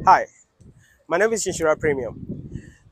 Hi, my name is Nhyira Premium.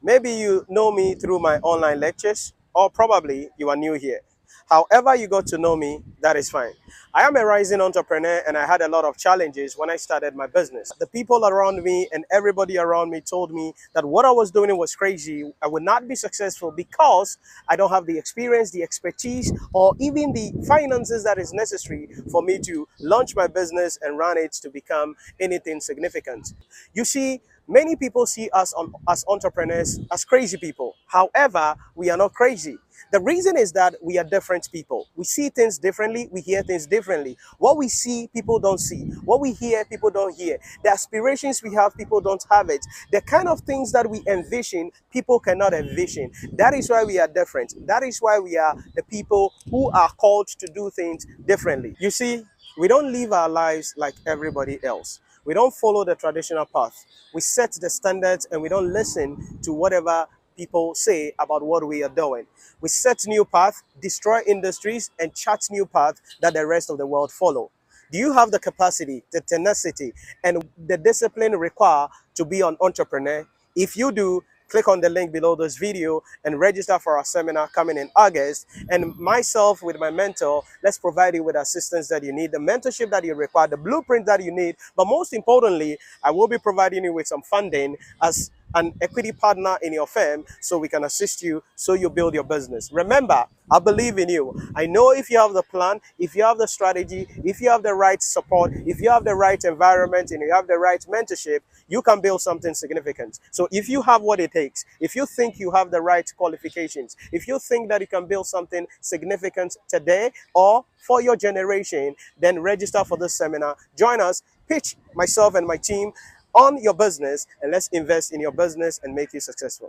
Maybe you know me through my online lectures, or probably you are new here. However you got to know me, that is fine. I am a rising entrepreneur and I had a lot of challenges when I started my business. The people around me and everybody around me told me that what I was doing was crazy. I would not be successful because I don't have the experience, the expertise, or even the finances that is necessary for me to launch my business and run it to become anything significant. You see, many people see us as entrepreneurs as crazy people. However, we are not crazy. The reason is that we are different people. We see things differently, we hear things differently. What we see, people don't see. What we hear, people don't hear. The aspirations we have, people don't have it. The kind of things that we envision, people cannot envision. That is why we are different. That is why we are the people who are called to do things differently. You see, we don't live our lives like everybody else. We don't follow the traditional path. We set the standards and we don't listen to whatever people say about what we are doing. We set new path, destroy industries, and chart new path that the rest of the world follow. Do you have the capacity, the tenacity, and the discipline required to be an entrepreneur? If you do, click on the link below this video and register for our seminar coming in August. And myself with my mentor, let's provide you with assistance that you need, the mentorship that you require, the blueprint that you need. But most importantly, I will be providing you with some funding as an equity partner in your firm so we can assist you so you build your business. Remember, I believe in you. I know if you have the plan, if you have the strategy, if you have the right support, if you have the right environment and you have the right mentorship, you can build something significant. So if you have what it takes, if you think you have the right qualifications, if you think that you can build something significant today or for your generation, then register for this seminar. Join us, pitch myself and my team on your business, and let's invest in your business and make you successful.